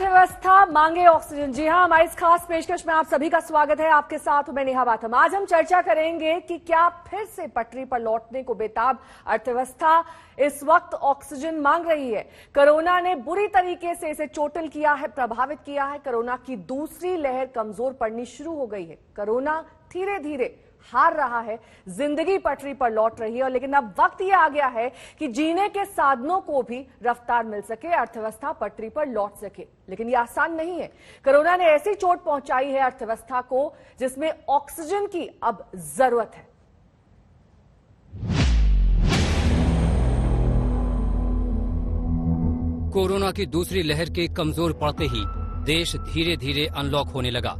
अर्थव्यवस्था मांगे ऑक्सीजन। जी हां, हमारी इस खास पेशकश में आप सभी का स्वागत है। आपके साथ मैं नेहा बाथम। आज हम चर्चा करेंगे कि क्या फिर से पटरी पर लौटने को बेताब अर्थव्यवस्था इस वक्त ऑक्सीजन मांग रही है। कोरोना ने बुरी तरीके से इसे चोटिल किया है, प्रभावित किया है। कोरोना की दूसरी लहर कमजोर पड़नी शुरू हो गई है। कोरोना धीरे धीरे हार रहा है, जिंदगी पटरी पर लौट रही है। और लेकिन अब वक्त यह आ गया है कि जीने के साधनों को भी रफ्तार मिल सके, अर्थव्यवस्था पटरी पर लौट सके। लेकिन यह आसान नहीं है। कोरोना ने ऐसी चोट पहुंचाई है अर्थव्यवस्था को जिसमें ऑक्सीजन की अब जरूरत है। कोरोना की दूसरी लहर के कमजोर पड़ते ही देश धीरे धीरे अनलॉक होने लगा।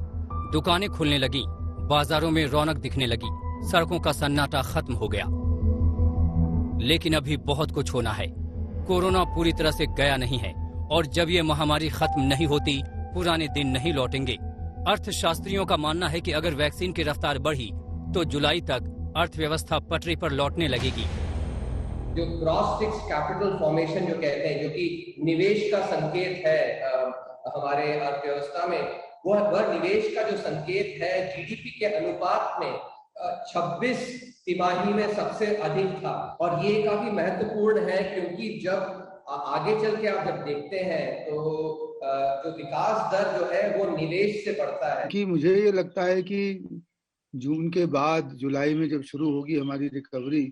दुकानें खुलने लगी, बाजारों में रौनक दिखने लगी, सड़कों का सन्नाटा खत्म हो गया। लेकिन अभी बहुत कुछ होना है। कोरोना पूरी तरह से गया नहीं है और जब ये महामारी खत्म नहीं होती, पुराने दिन नहीं लौटेंगे। अर्थशास्त्रियों का मानना है कि अगर वैक्सीन की रफ्तार बढ़ी तो जुलाई तक अर्थव्यवस्था पटरी पर लौटने लगेगी। जो क्रॉस फिक्स्ड कैपिटल फॉर्मेशन जो कहते हैं, जो कि निवेश का संकेत है हमारे अर्थव्यवस्था में, वह निवेश का जो संकेत है जीडीपी के अनुपात में 26 तिमाही में सबसे अधिक था। और ये काफी महत्वपूर्ण है क्योंकि जब आगे चल के आप जब देखते हैं तो जो विकास दर जो है वो निवेश से बढ़ता है। कि मुझे ये लगता है कि जून के बाद जुलाई में जब शुरू होगी हमारी रिकवरी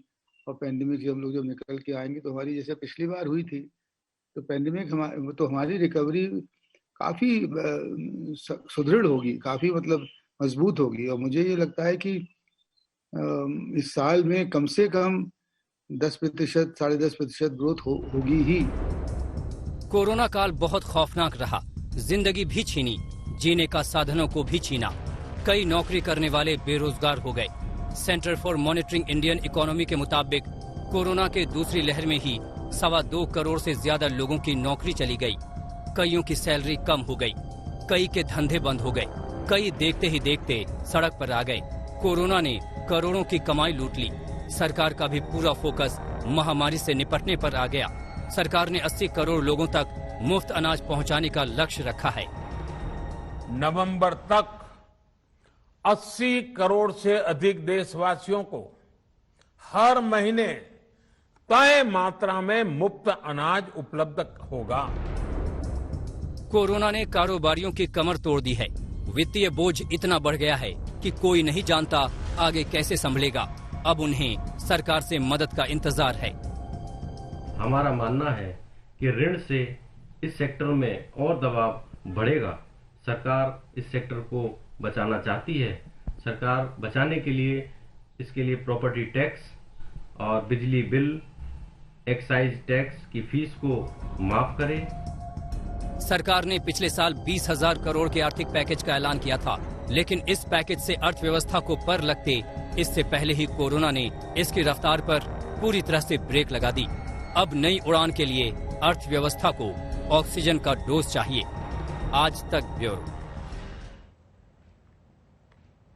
और पैंडेमिक से हम लोग जब निकल के आएंगे तो हमारी जैसे पिछली बार हुई थी तो पैंडेमिक हमारी रिकवरी काफी सुदृढ़ होगी, काफी मतलब मजबूत होगी। और मुझे ये लगता है कि इस साल में कम से कम 10%, 10.5% ग्रोथ होगी ही। कोरोना काल बहुत खौफनाक रहा। जिंदगी भी छीनी, जीने का साधनों को भी छीना। कई नौकरी करने वाले बेरोजगार हो गए। Centre for monitoring Indian economy के मुताबिक कोरोना के दूसरी लहर में ही 2.25 करोड़ से ज्यादा लोगों की नौकरी चली गई। कईयों की सैलरी कम हो गई, कई के धंधे बंद हो गए, कई देखते ही देखते सड़क पर आ गए। कोरोना ने करोड़ों की कमाई लूट ली। सरकार का भी पूरा फोकस महामारी से निपटने पर आ गया। सरकार ने 80 करोड़ लोगों तक मुफ्त अनाज पहुंचाने का लक्ष्य रखा है। नवंबर तक 80 करोड़ से अधिक देशवासियों को हर महीने तय मात्रा में मुफ्त अनाज उपलब्ध होगा। कोरोना ने कारोबारियों की कमर तोड़ दी है। वित्तीय बोझ इतना बढ़ गया है कि कोई नहीं जानता आगे कैसे संभलेगा। अब उन्हें सरकार से मदद का इंतजार है। हमारा मानना है कि ऋण से इस सेक्टर में और दबाव बढ़ेगा। सरकार इस सेक्टर को बचाना चाहती है। सरकार बचाने के लिए इसके लिए प्रॉपर्टी टैक्स और बिजली बिल, एक्साइज टैक्स की फीस को माफ करे। सरकार ने पिछले साल 20,000 करोड़ के आर्थिक पैकेज का ऐलान किया था, लेकिन इस पैकेज से अर्थव्यवस्था को पर लगते इससे पहले ही कोरोना ने इसकी रफ्तार पर पूरी तरह से ब्रेक लगा दी। अब नई उड़ान के लिए अर्थव्यवस्था को ऑक्सीजन का डोज चाहिए। आज तक ब्यूरो।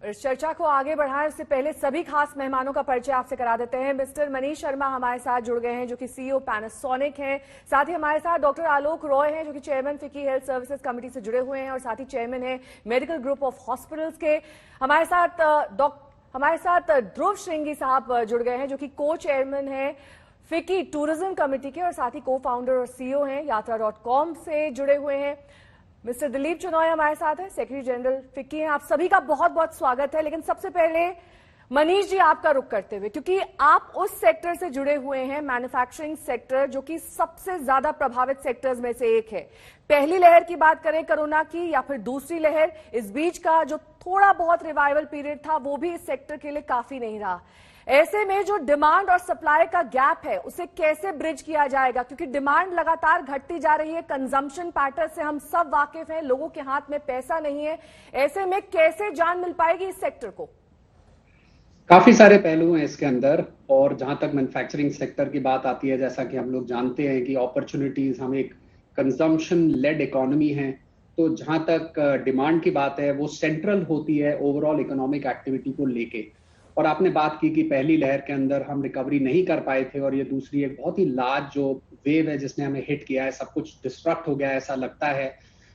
इस चर्चा को आगे बढ़ाने से पहले सभी खास मेहमानों का परिचय आपसे करा देते हैं। मिस्टर मनीष शर्मा हमारे साथ जुड़ गए हैं, जो कि सीईओ पैनासोनिक हैं। साथ ही हमारे साथ डॉक्टर आलोक रॉय हैं, जो कि chairman FICCI health services committee से जुड़े हुए हैं और साथ ही चेयरमैन है मेडिकल ग्रुप ऑफ हॉस्पिटल्स के। हमारे साथ ध्रुव श्रृंगी साहब जुड़ गए हैं, जो कि को चेयरमैन है फिक्की टूरिज्म कमेटी के और साथ ही को फाउंडर और सीईओ हैं यात्रा.com से जुड़े हुए हैं। मिस्टर दिलीप चनोय हमारे साथ है, सेक्रेटरी जनरल फिक्की हैं। आप सभी का बहुत बहुत स्वागत है। लेकिन सबसे पहले मनीष जी आपका रुख करते हुए, क्योंकि आप उस सेक्टर से जुड़े हुए हैं, मैन्युफैक्चरिंग सेक्टर, जो कि सबसे ज्यादा प्रभावित सेक्टर्स में से एक है। पहली लहर की बात करें कोरोना की या फिर दूसरी लहर, इस बीच का जो थोड़ा बहुत रिवाइवल पीरियड था वो भी इस सेक्टर के लिए काफी नहीं रहा। ऐसे में जो डिमांड और सप्लाई का गैप है उसे कैसे ब्रिज किया जाएगा, क्योंकि डिमांड लगातार घटती जा रही है। कंजम्पशन पैटर्न से हम सब वाकिफ हैं, लोगों के हाथ में पैसा नहीं है। ऐसे में कैसे जान मिल पाएगी इस सेक्टर को? काफी सारे पहलू हैं इसके अंदर। और जहां तक मैन्युफैक्चरिंग सेक्टर की बात आती है, जैसा कि हम लोग जानते हैं कि अपॉर्चुनिटीज, हम एक कंजम्पशन लेड इकोनॉमी है, तो जहां तक डिमांड की बात है वो सेंट्रल होती है ओवरऑल इकोनॉमिक एक्टिविटी को लेके। और आपने बात की कि पहली लहर के अंदर हम रिकवरी नहीं कर पाए थे और ये दूसरी एक बहुत ही लार्ज जो वेव है जिसने हमें हिट किया है, सब कुछ डिस्ट्रक्ट हो गया है ऐसा लगता है।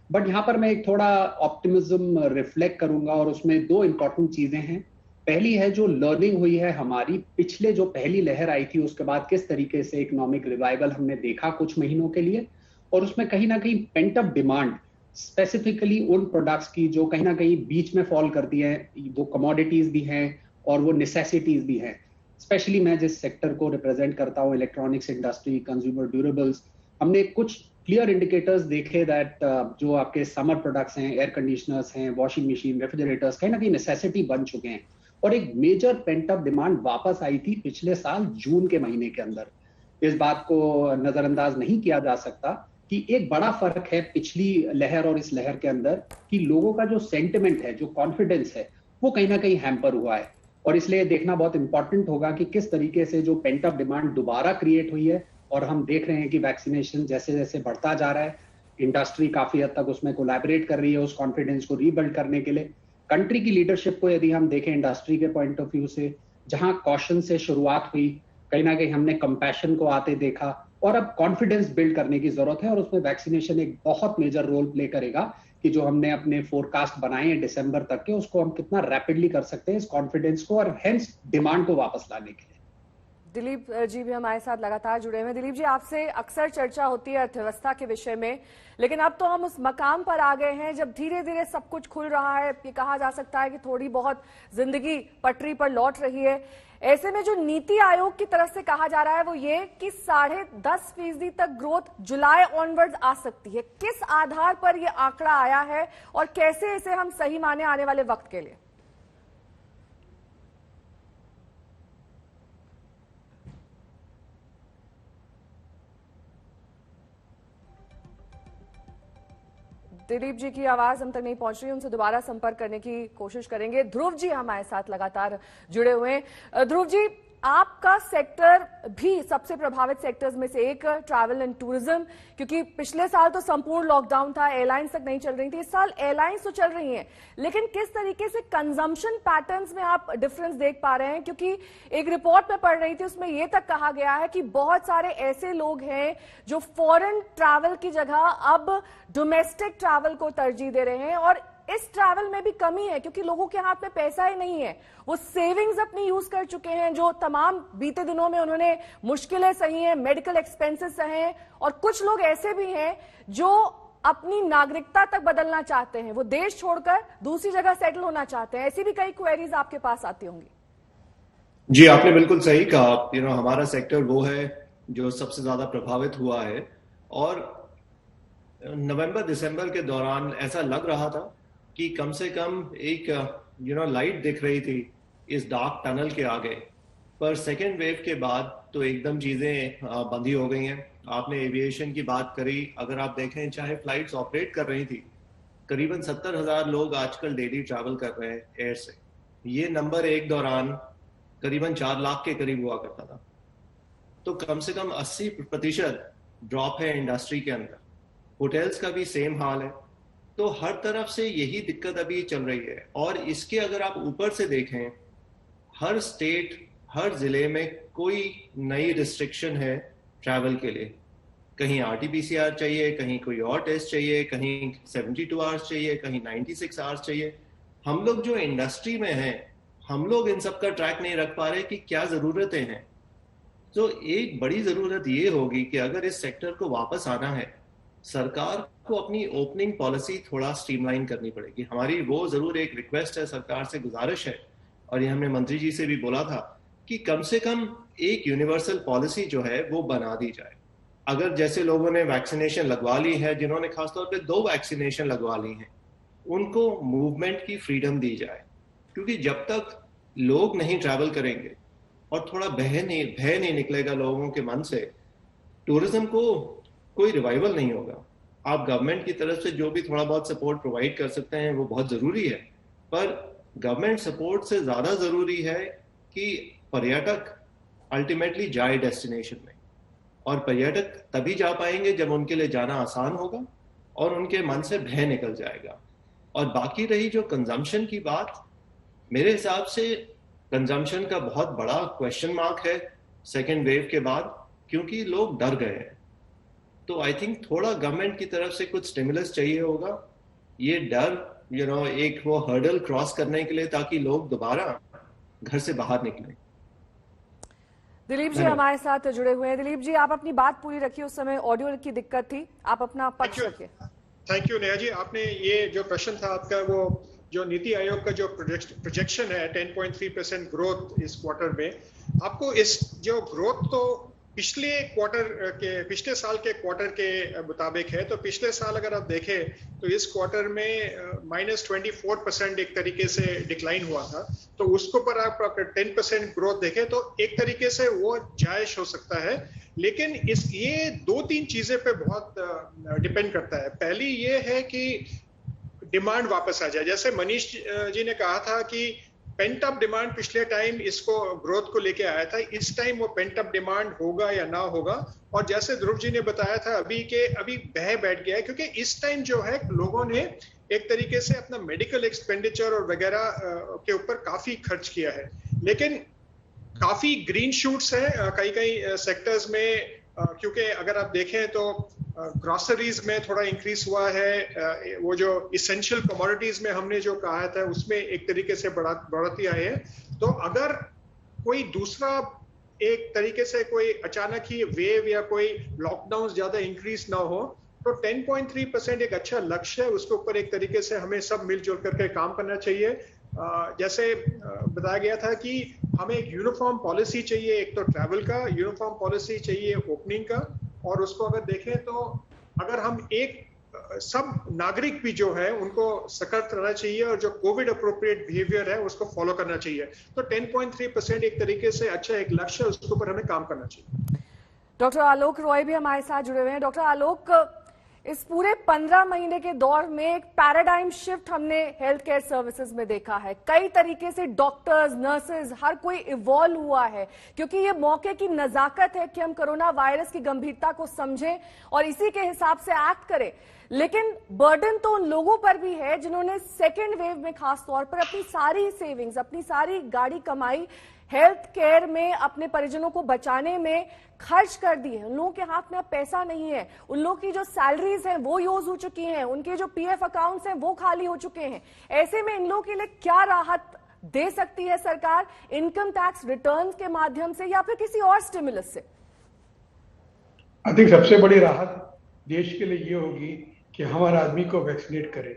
बट यहाँ पर मैं एक थोड़ा ऑप्टिमिज्म रिफ्लेक्ट करूंगा और उसमें दो इंपॉर्टेंट चीजें हैं। पहली है जो लर्निंग हुई है हमारी पिछले जो पहली लहर आई थी उसके बाद किस तरीके से इकोनॉमिक रिवाइवल हमने देखा कुछ महीनों के लिए, और उसमें कहीं ना कहीं पेंट अप डिमांड स्पेसिफिकली उन प्रोडक्ट्स की जो कहीं ना कहीं बीच में फॉल करती हैं, वो कमोडिटीज भी हैं और वो नेसेसिटीज भी हैं। स्पेशली मैं जिस सेक्टर को रिप्रेजेंट करता हूँ, इलेक्ट्रॉनिक्स इंडस्ट्री, कंज्यूमर ड्यूरेबल्स, हमने कुछ क्लियर इंडिकेटर्स देखे दैट जो आपके समर प्रोडक्ट्स हैं, एयर कंडीशनर्स हैं, वॉशिंग मशीन, रेफ्रिजरेटर्स कहीं ना कहीं नेसेसिटी बन चुके हैं और एक मेजर पेंट अप डिमांड वापस आई थी पिछले साल जून के महीने के अंदर। इस बात को नजरअंदाज नहीं किया जा सकता कि एक बड़ा फर्क है पिछली लहर और इस लहर के अंदर कि लोगों का जो सेंटिमेंट है, जो कॉन्फिडेंस है, वो कहीं ना कहीं हैम्पर हुआ है। और इसलिए देखना बहुत इंपॉर्टेंट होगा कि किस तरीके से जो पेंट अप डिमांड दोबारा क्रिएट हुई है, और हम देख रहे हैं कि वैक्सीनेशन जैसे जैसे बढ़ता जा रहा है, इंडस्ट्री काफी हद तक उसमें कोलैबोरेट कर रही है उस कॉन्फिडेंस को रीबिल्ड करने के लिए। कंट्री की लीडरशिप को यदि हम देखें इंडस्ट्री के पॉइंट ऑफ व्यू से, जहां कॉशन से शुरुआत हुई, कहीं ना कहीं हमने कंपैशन को आते देखा और अब कॉन्फिडेंस बिल्ड करने की जरूरत है, और उसमें वैक्सीनेशन एक बहुत मेजर रोल प्ले करेगा कि जो हमने अपने फोरकास्ट बनाए हैं दिसंबर तक के, उसको हम कितना रैपिडली कर सकते हैं इस कॉन्फिडेंस को और हेंस डिमांड को वापस लाने के लिए। दिलीप जी भी हमारे साथ लगातार जुड़े हुए हैं। दिलीप जी, आपसे अक्सर चर्चा होती है अर्थव्यवस्था के विषय में, लेकिन अब तो हम उस मकाम पर आ गए हैं जब धीरे धीरे सब कुछ खुल रहा है। ये कहा जा सकता है कि थोड़ी बहुत जिंदगी पटरी पर लौट रही है। ऐसे में जो नीति आयोग की तरफ से कहा जा रहा है वो ये कि 10.5% तक ग्रोथ जुलाई ऑनवर्ड्स आ सकती है। किस आधार पर ये आंकड़ा आया है और कैसे इसे हम सही माने आने वाले वक्त के लिए? दिलीप जी की आवाज हम तक नहीं पहुंच रही, उनसे दोबारा संपर्क करने की कोशिश करेंगे। ध्रुव जी हमारे साथ लगातार जुड़े हुए हैं। ध्रुव जी, आपका सेक्टर भी सबसे प्रभावित सेक्टर्स में से एक, ट्रैवल एंड टूरिज्म, क्योंकि पिछले साल तो संपूर्ण लॉकडाउन था, एयरलाइंस तक नहीं चल रही थी। इस साल एयरलाइंस तो चल रही हैं, लेकिन किस तरीके से कंजम्पशन पैटर्न्स में आप डिफरेंस देख पा रहे हैं? क्योंकि एक रिपोर्ट में पढ़ रही थी, उसमें यह तक कहा गया है कि बहुत सारे ऐसे लोग हैं जो फॉरेन ट्रैवल की जगह अब डोमेस्टिक ट्रैवल को तरजीह दे रहे हैं, और इस ट्रैवल में भी कमी है क्योंकि लोगों के हाथ में पैसा ही नहीं है। वो सेविंग्स अपनी यूज कर चुके हैं, जो तमाम बीते दिनों में उन्होंने मुश्किलें सही हैं, मेडिकल एक्सपेंसेस सहे हैं, और कुछ लोग ऐसे भी हैं जो अपनी नागरिकता तक बदलना चाहते हैं, वो देश छोड़कर दूसरी जगह सेटल होना चाहते हैं। ऐसी भी कई क्वेरीज आपके पास आती होंगी। जी, आपने बिल्कुल सही कहा। हमारा सेक्टर वो है जो सबसे ज्यादा प्रभावित हुआ है, और नवंबर दिसंबर के दौरान ऐसा लग रहा था कि कम से कम एक लाइट दिख रही थी इस डार्क टनल के आगे। पर सेकेंड वेव के बाद तो एकदम चीजें बंद ही हो गई हैं। आपने एविएशन की बात करी, अगर आप देखें चाहे फ्लाइट्स ऑपरेट कर रही थी, करीबन 70,000 लोग आजकल डेली ट्रैवल कर रहे हैं एयर से। ये नंबर एक दौरान करीबन 4 लाख के करीब हुआ करता था। तो कम से कम 80% ड्रॉप है इंडस्ट्री के अंदर। होटल्स का भी सेम हाल है। तो हर तरफ से यही दिक्कत अभी चल रही है। और इसके अगर आप ऊपर से देखें, हर स्टेट, हर जिले में कोई नई रिस्ट्रिक्शन है ट्रैवल के लिए। कहीं RT-PCR चाहिए, कहीं कोई और टेस्ट चाहिए, कहीं 72 आवर्स चाहिए, कहीं 96 आवर्स चाहिए। हम लोग जो इंडस्ट्री में हैं, हम लोग इन सब का ट्रैक नहीं रख पा रहे कि क्या जरूरतें हैं। तो एक बड़ी जरूरत ये होगी कि अगर इस सेक्टर को वापस आना है, सरकार को अपनी ओपनिंग पॉलिसी थोड़ा स्ट्रीमलाइन करनी पड़ेगी। हमारी वो जरूर एक रिक्वेस्ट है, सरकार से गुजारिश है, और ये हमने मंत्री जी से भी बोला था कि कम से कम एक यूनिवर्सल पॉलिसी जो है वो बना दी जाए। अगर जैसे लोगों ने वैक्सीनेशन लगवा ली है, जिन्होंने खासतौर पे 2 वैक्सीनेशन लगवा ली हैं, उनको मूवमेंट की फ्रीडम दी जाए। क्योंकि जब तक लोग नहीं ट्रैवल करेंगे और थोड़ा भय नहीं निकलेगा लोगों के मन से, टूरिज्म को कोई रिवाइवल नहीं होगा। आप गवर्नमेंट की तरफ से जो भी थोड़ा बहुत सपोर्ट प्रोवाइड कर सकते हैं वो बहुत जरूरी है, पर गवर्नमेंट सपोर्ट से ज्यादा जरूरी है कि पर्यटक अल्टीमेटली जाए डेस्टिनेशन में। और पर्यटक तभी जा पाएंगे जब उनके लिए जाना आसान होगा और उनके मन से भय निकल जाएगा। और बाकी रही जो कंजम्पशन की बात, मेरे हिसाब से कंजम्पशन का बहुत बड़ा क्वेश्चन मार्क है सेकेंड वेव के बाद, क्योंकि लोग डर गए हैं। तो आई थिंक थोड़ा गवर्नमेंट की तरफ से कुछ स्टिमुलस चाहिए होगा, ये डर एक वो हर्डल क्रॉस करने के लिए, ताकि लोग दोबारा घर से बाहर निकलें। दिलीप जी हमारे साथ जुड़े हुए हैं। दिलीप जी, आप अपनी बात पूरी रखिए, उस समय ऑडियो की दिक्कत थी, आप अपना पक्ष रखिए। Thank you Neha ji. आपने ये जो प्रश्न था आपका, वो जो नीति आयोग का जो प्रोजेक्शन है 10.3% ग्रोथ इस क्वार्टर में, आपको इस जो ग्रोथ तो पिछले साल के क्वार्टर के मुताबिक है, तो पिछले साल अगर आप देखें तो इस क्वार्टर में -24% एक तरीके से डिक्लाइन हुआ था, तो उसके ऊपर आप 10% ग्रोथ देखें तो एक तरीके से वो जायज हो सकता है। लेकिन ये 2-3 चीजें पे बहुत डिपेंड करता है। पहली ये है कि डिमांड वापस आ जाए। जैसे मनीष जी ने कहा था कि पेंट अप डिमांड पिछले टाइम इसको ग्रोथ को लेके आया था, इस टाइम वो पेंट अप डिमांड होगा या ना होगा। और जैसे ध्रुव जी ने बताया था अभी बह बैठ गया है, क्योंकि इस टाइम जो है लोगों ने एक तरीके से अपना मेडिकल एक्सपेंडिचर और वगैरह के ऊपर काफी खर्च किया है। लेकिन काफी ग्रीन शूट्स हैं कई सेक्टर्स में, क्योंकि अगर आप देखें तो ग्रोसरीज में थोड़ा इंक्रीज हुआ है, वो जो इसेंशियल कमोडिटीज में हमने जो कहा था उसमें एक तरीके से बढ़ोतरी आई है। तो अगर कोई दूसरा एक तरीके से कोई अचानक ही वेव या कोई लॉकडाउन ज्यादा इंक्रीज ना हो, तो 10.3% एक अच्छा लक्ष्य है, उसके ऊपर एक तरीके से हमें सब मिलजुल करके काम करना चाहिए। जैसे बताया गया था कि हमें एक यूनिफॉर्म पॉलिसी चाहिए, एक तो ट्रैवल का यूनिफॉर्म पॉलिसी चाहिए, ओपनिंग का, और उसको अगर देखें तो अगर हम सब नागरिक भी जो है उनको सतर्क रहना चाहिए और जो कोविड अप्रोप्रिएट बिहेवियर है उसको फॉलो करना चाहिए। तो 10.3% एक तरीके से अच्छा एक लक्ष्य है, उसके ऊपर हमें काम करना चाहिए। डॉक्टर आलोक रॉय भी हमारे साथ जुड़े हुए हैं। डॉक्टर आलोक, इस पूरे 15 महीने के दौर में एक पैराडाइम शिफ्ट हमने हेल्थ केयर सर्विसेज में देखा है। कई तरीके से डॉक्टर्स, नर्सेज, हर कोई इवॉल्व हुआ है, क्योंकि ये मौके की नजाकत है कि हम कोरोना वायरस की गंभीरता को समझें और इसी के हिसाब से एक्ट करें। लेकिन बर्डन तो उन लोगों पर भी है जिन्होंने सेकेंड वेव में खास तौर पर अपनी सारी सेविंग्स, अपनी सारी गाड़ी कमाई हेल्थ केयर में अपने परिजनों को बचाने में खर्च कर दी है। उन लोगों के हाथ में अब पैसा नहीं है, उन लोगों की जो सैलरीज हैं वो यूज हो चुकी हैं, उनके जो पीएफ अकाउंट्स हैं वो खाली हो चुके हैं। ऐसे में इन लोगों के लिए क्या राहत दे सकती है सरकार, इनकम टैक्स रिटर्न के माध्यम से या फिर किसी और स्टिमुलस से? आई थिंक सबसे बड़ी राहत देश के लिए ये होगी कि हमारे आदमी को वैक्सीनेट करें।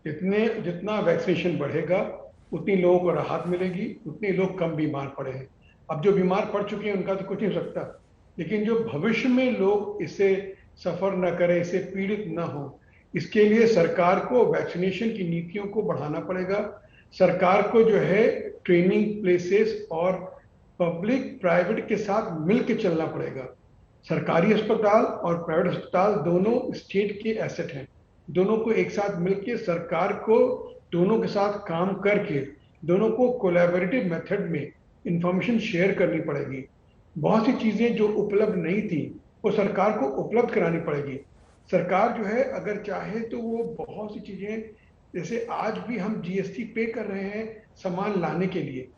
जितना वैक्सीनेशन बढ़ेगा उतनी लोगों को राहत मिलेगी, उतने लोग कम बीमार पड़े हैं। अब जो बीमार पड़ चुके हैं उनका तो कुछ नहीं हो सकता, लेकिन जो भविष्य में लोग इससे सफर न करें, इससे पीड़ित न हो, इसके लिए सरकार को वैक्सीनेशन की नीतियों को बढ़ाना पड़ेगा। सरकार को जो है ट्रेनिंग प्लेसेस और पब्लिक प्राइवेट के साथ मिलकर चलना पड़ेगा। सरकारी अस्पताल और प्राइवेट अस्पताल दोनों स्टेट के एसेट हैं, दोनों को एक साथ मिलकर सरकार को दोनों के साथ काम करके दोनों को कोलैबोरेटिव मेथड में इंफॉर्मेशन शेयर करनी पड़ेगी। बहुत सी चीजें जो उपलब्ध नहीं थी वो सरकार को उपलब्ध करानी पड़ेगी। सरकार जो है अगर चाहे तो वो बहुत सी चीजें, जैसे आज भी हम जीएसटी पे कर रहे हैं सामान लाने के लिए,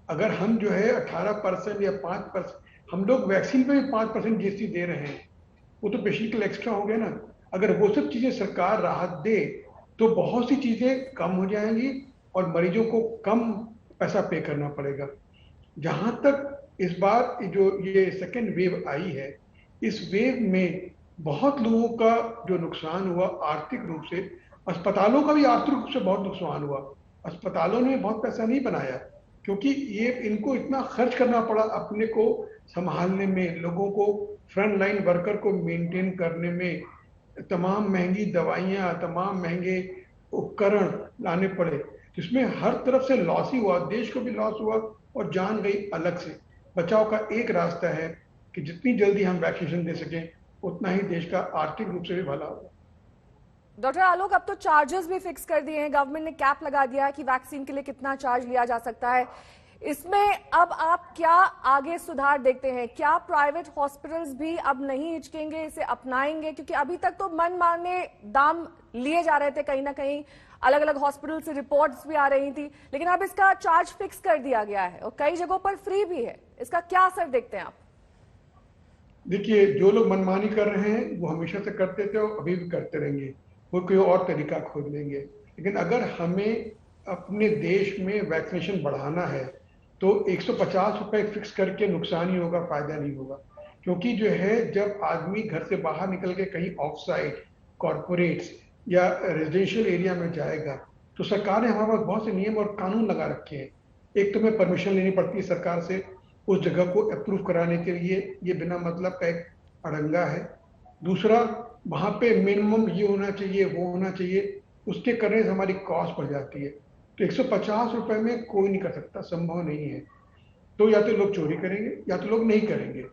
अगर हम जो है 18% या 5%, हम लोग वैक्सीन पे भी 5% जीएसटी दे रहे हैं, वो तो बेसिकली एक्स्ट्रा हो गया ना। अगर वो सब चीजें सरकार राहत दे तो बहुत सी चीजें कम हो जाएंगी और मरीजों को कम पैसा पे करना पड़ेगा। जहां तक इस बार जो ये सेकेंड वेव आई है, इस वेव में बहुत लोगों का जो नुकसान हुआ आर्थिक रूप से, अस्पतालों का भी आर्थिक रूप से बहुत नुकसान हुआ। अस्पतालों ने बहुत पैसा नहीं बनाया क्योंकि ये इनको इतना खर्च करना पड़ा अपने को संभालने में, लोगों को फ्रंट लाइन वर्कर को मेंटेन करने में, तमाम महंगी दवाइयाँ, तमाम महंगे उपकरण लाने पड़े, जिसमें हर तरफ से लॉस ही हुआ, देश को भी लॉस हुआ और जान गई अलग से। बचाव का एक रास्ता है कि जितनी जल्दी हम वैक्सीनेशन दे सकें उतना ही देश का आर्थिक रूप से भी भला होगा। डॉक्टर आलोक, अब तो चार्जेस भी फिक्स कर दिए हैं, गवर्नमेंट ने कैप लगा दिया है कि वैक्सीन के लिए कितना चार्ज लिया जा सकता है। इसमें अब आप क्या आगे सुधार देखते हैं? क्या प्राइवेट हॉस्पिटल्स भी अब नहीं हिचकेंगे, इसे अपनाएंगे? क्योंकि अभी तक तो मन मारने दाम लिए जा रहे थे, कहीं ना कहीं अलग अलग हॉस्पिटल से रिपोर्ट्स भी आ रही थी, लेकिन अब इसका चार्ज फिक्स कर दिया गया है और कई जगहों पर फ्री भी है। इसका क्या असर देखते हैं आप? देखिए, जो लोग मनमानी कर रहे हैं वो हमेशा से करते थे और अभी भी करते रहेंगे, वो कोई और तरीका खोज लेंगे। लेकिन अगर हमें अपने देश में वैक्सीनेशन बढ़ाना है तो 150 रुपए फिक्स करके नुकसान ही होगा, फायदा नहीं होगा। क्योंकि जो है, जब आदमी घर से बाहर निकल के कहीं ऑफ साइट, कॉरपोरेट्स या रेजिडेंशियल एरिया में जाएगा तो सरकार ने हमारे पास बहुत से नियम और कानून लगा रखे हैं। एक तो हमें परमिशन लेनी पड़ती है सरकार से उस जगह को अप्रूव कराने के लिए, ये बिना मतलब का एक अड़ंगा है। दूसरा, वहां पे मिनिमम ये होना चाहिए, वो होना चाहिए, उसके करने से हमारी कॉस्ट बढ़ जाती है। तो 150 रुपए में कोई नहीं कर सकता, संभव नहीं है। तो या तो लोग चोरी करेंगे या तो लोग नहीं करेंगे।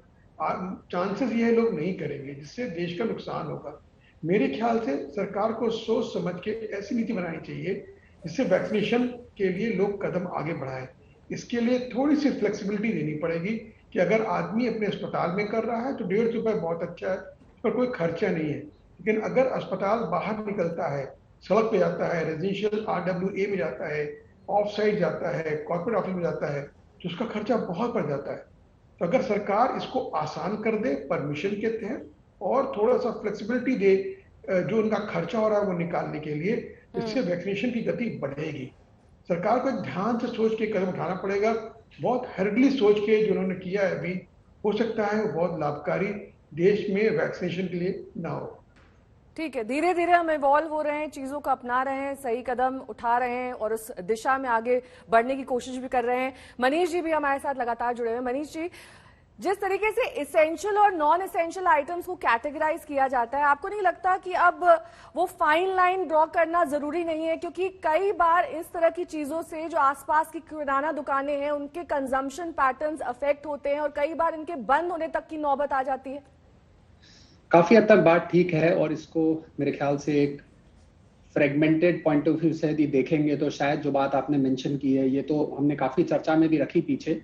चांसेस ये है लोग नहीं करेंगे, जिससे देश का नुकसान होगा। मेरे ख्याल से सरकार को सोच समझ के ऐसी नीति बनानी चाहिए जिससे वैक्सीनेशन के लिए लोग कदम आगे बढ़ाएं। इसके लिए थोड़ी सी फ्लेक्सिबिलिटी देनी पड़ेगी कि अगर आदमी अपने अस्पताल में कर रहा है तो 150 रुपए बहुत अच्छा है, पर कोई खर्चा नहीं है। लेकिन अगर अस्पताल बाहर निकलता है, सड़क पे जाता है, रेजिडेंशियल RWA में जाता है, ऑफ साइड जाता है, कॉर्पोरेट ऑफिस में जाता है, तो उसका खर्चा बहुत बढ़ जाता है। तो अगर सरकार इसको आसान कर दे परमिशन के तहत और थोड़ा सा फ्लेक्सिबिलिटी दे जो उनका खर्चा हो रहा है वो निकालने के लिए, इससे वैक्सीनेशन की गति बढ़ेगी। सरकार को ध्यान से सोच के कदम उठाना पड़ेगा। बहुत हर्डली सोच के जो उन्होंने किया है अभी, हो सकता है वो बहुत लाभकारी देश में वैक्सीनेशन के लिए ना हो। ठीक है, धीरे धीरे हम इवॉल्व हो रहे हैं, चीजों को अपना रहे हैं, सही कदम उठा रहे हैं और उस दिशा में आगे बढ़ने की कोशिश भी कर रहे हैं। मनीष जी भी हमारे साथ लगातार जुड़े हुए हैं। मनीष जी, जिस तरीके से इसेंशियल और नॉन इसेंशियल आइटम्स को कैटेगराइज किया जाता है, आपको नहीं लगता कि अब वो फाइन लाइन ड्रॉ करना जरूरी नहीं है? क्योंकि कई बार इस तरह की चीजों से जो आसपास की किराना दुकानें हैं उनके कंजम्पशन पैटर्न्स अफेक्ट होते हैं और कई बार इनके बंद होने तक की नौबत आ जाती है। काफी हद तक बात ठीक है और इसको मेरे ख्याल से एक फ्रेगमेंटेड पॉइंट ऑफ व्यू से यदि देखेंगे तो शायद जो बात आपने मेंशन की है ये तो हमने काफी चर्चा में भी रखी पीछे।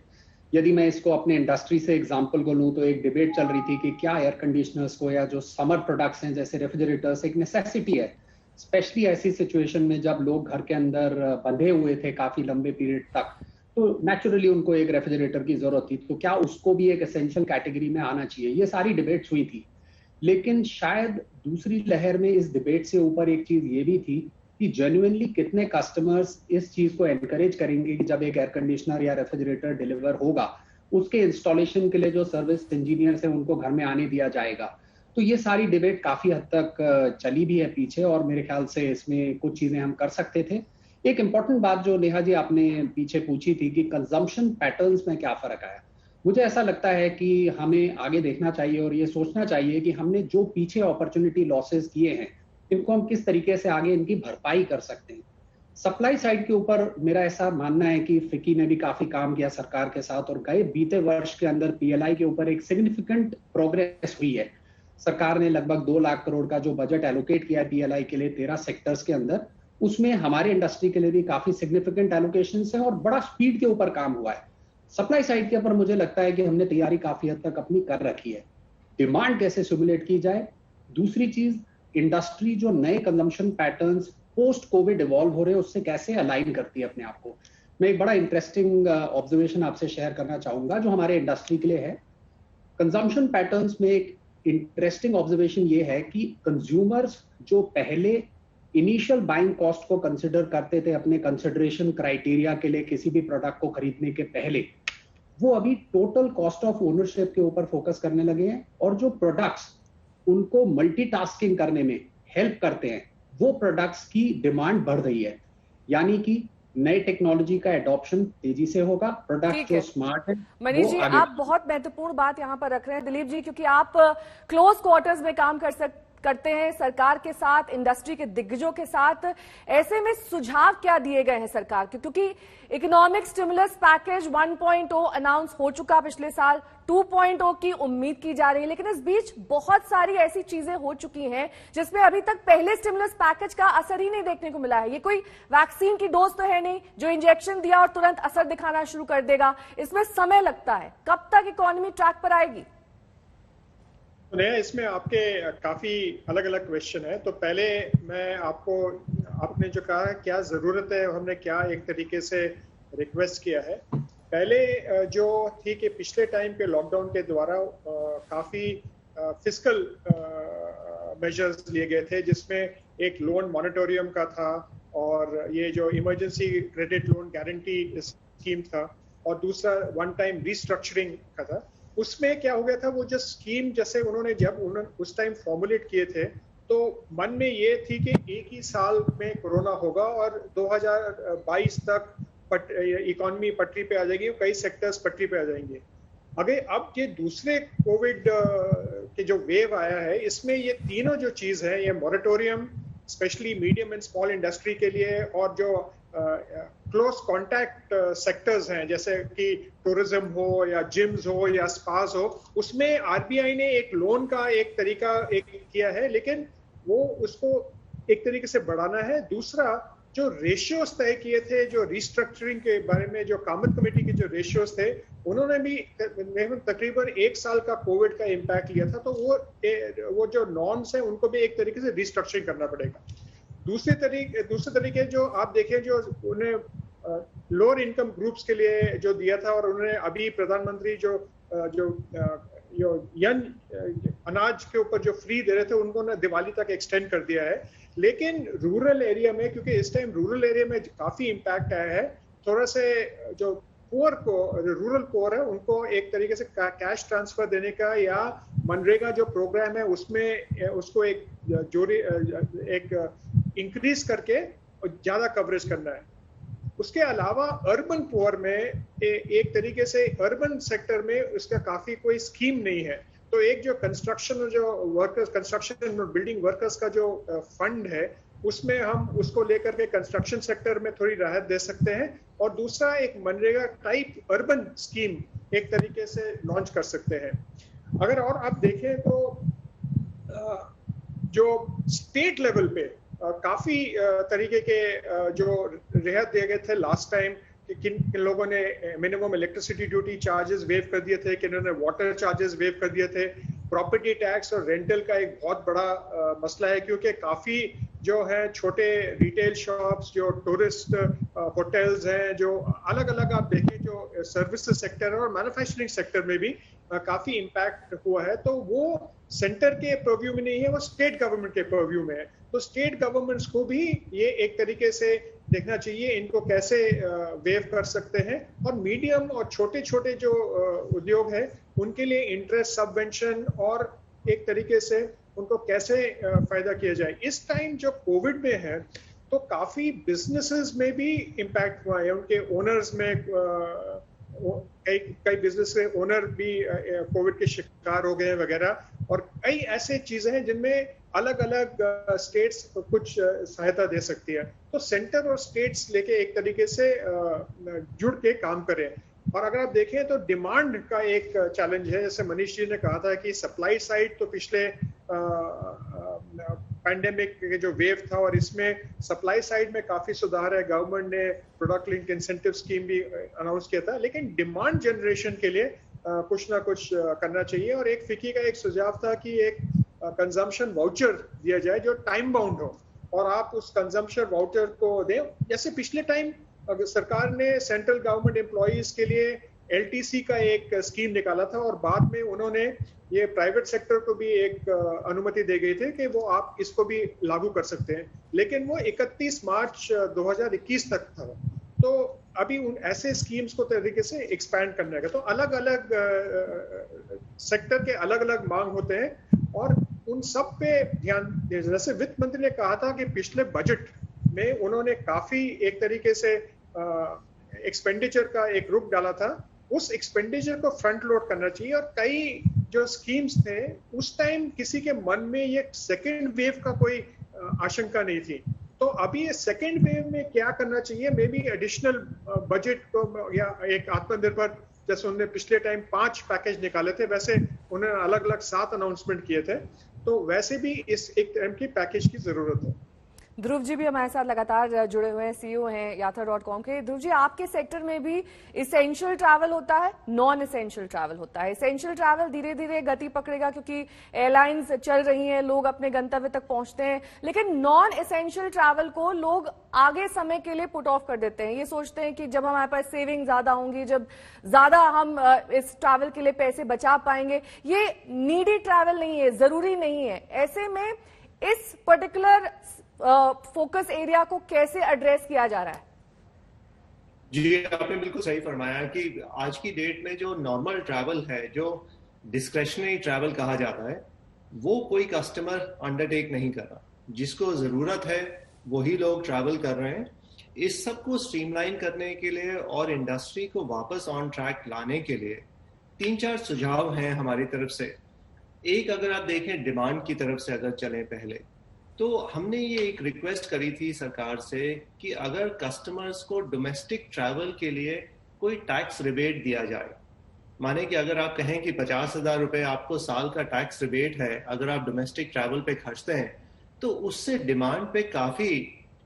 यदि मैं इसको अपने इंडस्ट्री से एग्जांपल को लूं तो एक डिबेट चल रही थी कि क्या एयर कंडीशनर्स को या जो समर प्रोडक्ट्स हैं जैसे रेफ्रिजरेटर्स एक नेसेसिटी है, स्पेशली ऐसी सिचुएशन में जब लोग घर के अंदर बंधे हुए थे काफी लंबे पीरियड तक, तो नेचुरली उनको एक रेफ्रिजरेटर की जरूरत थी, तो क्या उसको भी एक एसेंशियल कैटेगरी में आना चाहिए? ये सारी डिबेट्स हुई थी। लेकिन शायद दूसरी लहर में इस डिबेट से ऊपर एक चीज ये भी थी कि जेन्युइनली कितने कस्टमर्स इस चीज को एनकरेज करेंगे कि जब एक एयर कंडीशनर या रेफ्रिजरेटर डिलीवर होगा उसके इंस्टॉलेशन के लिए जो सर्विस इंजीनियर्स हैं उनको घर में आने दिया जाएगा। तो ये सारी डिबेट काफी हद तक चली भी है पीछे और मेरे ख्याल से इसमें कुछ चीजें हम कर सकते थे। एक इंपॉर्टेंट बात जो नेहा जी आपने पीछे पूछी थी कि कंजम्पशन पैटर्न्स में क्या फर्क आया, मुझे ऐसा लगता है कि हमें आगे देखना चाहिए और ये सोचना चाहिए कि हमने जो पीछे अपॉर्चुनिटी लॉसेस किए हैं इनको हम किस तरीके से आगे इनकी भरपाई कर सकते हैं। सप्लाई साइड के ऊपर मेरा ऐसा मानना है कि फिक्की ने भी काफी काम किया सरकार के साथ और गए बीते वर्ष के अंदर PLI के ऊपर एक सिग्निफिकेंट प्रोग्रेस हुई है। सरकार ने लगभग 2 लाख करोड़ का जो बजट एलोकेट किया है PLI के लिए 13 सेक्टर्स के अंदर, उसमें हमारे इंडस्ट्री के लिए भी काफी सिग्निफिकेंट एलोकेशन है और बड़ा स्पीड के ऊपर काम हुआ है। सप्लाई साइड के ऊपर मुझे लगता है कि हमने तैयारी काफी हद तक अपनी कर रखी है। डिमांड कैसे सिमुलेट की जाए, दूसरी चीज इंडस्ट्री जो नए consumption patterns post Covid evolve हो रहे हैं उससे कैसे अलाइन करती है अपने आप को। मैं एक बड़ा इंटरेस्टिंग ऑब्जर्वेशन आपसे शेयर करना चाहूंगा जो हमारे इंडस्ट्री के लिए है। कंजम्पशन पैटर्न्स में एक इंटरेस्टिंग ऑब्जर्वेशन ये है कि कंज्यूमर्स जो पहले इनिशियल बाइंग कॉस्ट को कंसिडर करते थे अपने कंसिडरेशन क्राइटेरिया के लिए किसी भी प्रोडक्ट को खरीदने के पहले, वो अभी टोटल कॉस्ट ऑफ ओनरशिप के ऊपर फोकस करने लगे हैं और जो प्रोडक्ट्स उनको मल्टीटास्किंग करने में हेल्प करते हैं वो प्रोडक्ट्स की डिमांड बढ़ रही है। यानी कि नए टेक्नोलॉजी का एडॉप्शन तेजी से होगा, प्रोडक्ट जो स्मार्ट है। मनीष जी, आप बहुत महत्वपूर्ण बात यहाँ पर रख रहे हैं। दिलीप जी, क्योंकि आप क्लोज क्वार्टर्स में काम करते हैं सरकार के साथ, इंडस्ट्री के दिग्गजों के साथ, ऐसे में सुझाव क्या दिए गए हैं सरकार के? क्योंकि इकोनॉमिक स्टिमुलस पैकेज 1.0 अनाउंस हो चुका पिछले साल, 2.0 की उम्मीद की जा रही है, लेकिन इस बीच बहुत सारी ऐसी चीजें हो चुकी हैं जिसमें अभी तक पहले स्टिमुलस पैकेज का असर ही नहीं देखने को मिला है। ये कोई वैक्सीन की डोज तो है नहीं जो इंजेक्शन दिया और तुरंत असर दिखाना शुरू कर देगा, इसमें समय लगता है। कब तक इकोनॉमी ट्रैक पर आएगी? नया इसमें आपके काफी अलग अलग क्वेश्चन है। तो पहले मैं आपने जो कहा क्या जरूरत है, हमने क्या एक तरीके से रिक्वेस्ट किया है। पहले जो थी कि पिछले टाइम पे लॉकडाउन के द्वारा काफी फिस्कल मेजर्स लिए गए थे, जिसमें एक लोन मॉनिटोरियम का था और ये जो emergency credit loan guarantee scheme था और दूसरा वन टाइम रिस्ट्रक्चरिंग का था। उसमें क्या हो गया था, वो जो स्कीम जैसे उन्होंने उस टाइम फॉर्मुलेट किए थे तो मन में ये थी कि एक ही साल में कोरोना होगा और 2022 तक इकोनॉमी पटरी पे आ जाएगी, कई सेक्टर्स पटरी पे आ जाएंगे। अगर अब ये दूसरे कोविड के जो वेव आया है, इसमें ये तीनों जो चीज है, ये moratorium specially medium and small industry के लिए और जो क्लोज कांटेक्ट सेक्टर्स हैं जैसे कि टूरिज्म हो या जिम्स हो या स्पास हो, उसमें आरबीआई ने एक लोन का एक तरीका किया है, लेकिन वो उसको एक तरीके से बढ़ाना है। दूसरा जो रेशियोज तय किए थे, जो रिस्ट्रक्चरिंग के बारे में जो कामत कमेटी के जो रेशियोज थे, उन्होंने भी तकरीबन एक साल का कोविड का इम्पैक्ट लिया था, तो वो जो नॉर्म्स हैं उनको भी एक तरीके से रिस्ट्रक्चरिंग करना पड़ेगा। दूसरे तरीके जो आप देखें, जो उन्हें लोअर इनकम ग्रुप्स के लिए जो दिया था और उन्होंने अभी प्रधानमंत्री जो अनाज के ऊपर जो फ्री दे रहे थे उनको ना दिवाली तक एक्सटेंड कर दिया है। लेकिन रूरल एरिया में, क्योंकि इस टाइम रूरल एरिया में काफी इम्पैक्ट आया है, थोड़ा से जो रूरल पोअर है उनको एक तरीके से कैश ट्रांसफर देने का या मनरेगा जो प्रोग्राम है उसमें उसको एक इंक्रीज करके ज्यादा कवरेज करना है। उसके अलावा अर्बन पोअर में एक तरीके से अर्बन सेक्टर में उसका काफी कोई स्कीम नहीं है, तो एक जो कंस्ट्रक्शन और बिल्डिंग वर्कर्स का जो फंड है उसमें हम उसको लेकर के कंस्ट्रक्शन सेक्टर में थोड़ी राहत दे सकते हैं, और दूसरा एक मनरेगा टाइप अर्बन स्कीम एक तरीके से लॉन्च कर सकते हैं। अगर और आप देखें तो जो स्टेट लेवल पे काफी तरीके के जो रियायत दिए गए थे लास्ट टाइम, किन लोगों ने minimum electricity duty charges wave कर दिए थे, किन्होंने वाटर चार्जेस वेव कर दिए थे। प्रॉपर्टी टैक्स और रेंटल का एक बहुत बड़ा मसला है, क्योंकि काफी जो है छोटे रिटेल शॉप्स, जो टूरिस्ट होटल्स हैं, जो अलग अलग आप देखें जो सर्विसेज सेक्टर और मैन्युफैक्चरिंग सेक्टर में भी काफी इम्पैक्ट हुआ है, तो वो सेंटर के पर्व्यू में नहीं है, वो स्टेट गवर्नमेंट के पर्व्यू में है। तो स्टेट गवर्नमेंट्स को भी ये एक तरीके से देखना चाहिए इनको कैसे वेव कर सकते हैं, और मीडियम और छोटे छोटे जो उद्योग है उनके लिए इंटरेस्ट सबवेंशन और एक तरीके से उनको कैसे फायदा किया जाए। इस टाइम जो कोविड में है तो काफी बिजनेसेस में भी इम्पैक्ट हुआ है, उनके ओनर्स में कई बिजनेस के ओनर भी कोविड के शिकार हो गए हैं वगैरह, और कई ऐसे चीजें हैं जिनमें अलग अलग स्टेट्स कुछ सहायता दे सकती है। तो सेंटर और स्टेट्स लेके एक तरीके से जुड़ के काम करें। और अगर आप देखें तो डिमांड का एक चैलेंज है, जैसे मनीष जी ने कहा था कि सप्लाई साइड तो पिछले पैंडेमिक के जो वेव था और इसमें सप्लाई साइड में काफी सुधार है, गवर्नमेंट ने प्रोडक्ट लिंक इंसेंटिव स्कीम भी अनाउंस किया था, लेकिन डिमांड जनरेशन के लिए कुछ ना कुछ करना चाहिए। और एक फिक्की का एक सुझाव था कि एक कंजम्पशन वाउचर दिया जाए जो टाइम बाउंड हो, और आप उस कंजम्पशन वाउचर को दें, जैसे पिछले टाइम सरकार ने सेंट्रल गवर्नमेंट एम्प्लॉइज के लिए एलटीसी का एक स्कीम निकाला था, और बाद में उन्होंने ये प्राइवेट सेक्टर को भी एक अनुमति दे गई थी कि वो आप इसको भी लागू कर सकते हैं, लेकिन वो 31 मार्च 2021 तक था। तो अभी उन ऐसे स्कीम्स को तरीके से एक्सपैंड करने का, तो अलग अलग सेक्टर के अलग अलग मांग होते हैं और उन सब पे ध्यान दिया। जैसे वित्त मंत्री ने कहा था कि पिछले बजट में उन्होंने काफी एक तरीके से एक्सपेंडिचर का एक रुख डाला था, उस एक्सपेंडिचर को फ्रंट लोड करना चाहिए। और कई जो स्कीम्स थे उस टाइम किसी के मन में ये सेकेंड वेव का कोई आशंका नहीं थी, तो अभी ये सेकेंड वेव में क्या करना चाहिए, मे बी एडिशनल बजट को या एक आत्मनिर्भर, जैसे उन्होंने पिछले टाइम 5 पैकेज निकाले थे, वैसे उन्होंने अलग अलग 7 अनाउंसमेंट किए थे, तो वैसे भी इस एक टाइम की पैकेज की जरूरत है। ध्रुव जी भी हमारे साथ लगातार जुड़े हुए हैं, सीईओ हैं यात्रा.com के। ध्रुव जी, आपके सेक्टर में भी इसेंशियल ट्रैवल होता है, नॉन इसेंशियल ट्रैवल होता है। इसेंशियल ट्रैवल धीरे धीरे गति पकड़ेगा क्योंकि एयरलाइंस चल रही हैं, लोग अपने गंतव्य तक पहुंचते हैं, लेकिन नॉन इसेंशियल ट्रैवल को लोग आगे समय के लिए पुट ऑफ कर देते हैं। ये सोचते हैं कि जब हमारे पास सेविंग ज्यादा होंगी, जब ज्यादा हम इस ट्रैवल के लिए पैसे बचा पाएंगे। ये नीडी ट्रैवल नहीं है, जरूरी नहीं है। ऐसे में इस पर्टिकुलर फोकस एरिया को कैसे एड्रेस किया जा रहा है? जी, आपने बिल्कुल सही फरमाया कि आज की डेट में जो नॉर्मल ट्रैवल है, जो डिस्क्रेशनरी ट्रैवल कहा जाता है, वो कोई कस्टमर अंडरटेक नहीं कर रहा। जिसको जरूरत है वही लोग ट्रैवल कर रहे हैं। इस सब को स्ट्रीमलाइन करने के लिए और इंडस्ट्री को वापस ऑन ट्रैक लाने के लिए 3-4 सुझाव हैं हमारी तरफ से। एक, अगर आप देखें डिमांड की तरफ से अगर चलें पहले, तो हमने ये एक रिक्वेस्ट करी थी सरकार से कि अगर कस्टमर्स को डोमेस्टिक ट्रैवल के लिए कोई टैक्स रिबेट दिया जाए। माने कि अगर आप कहें कि 50,000 रुपए आपको साल का टैक्स रिबेट है अगर आप डोमेस्टिक ट्रैवल पे खर्चते हैं, तो उससे डिमांड पे काफी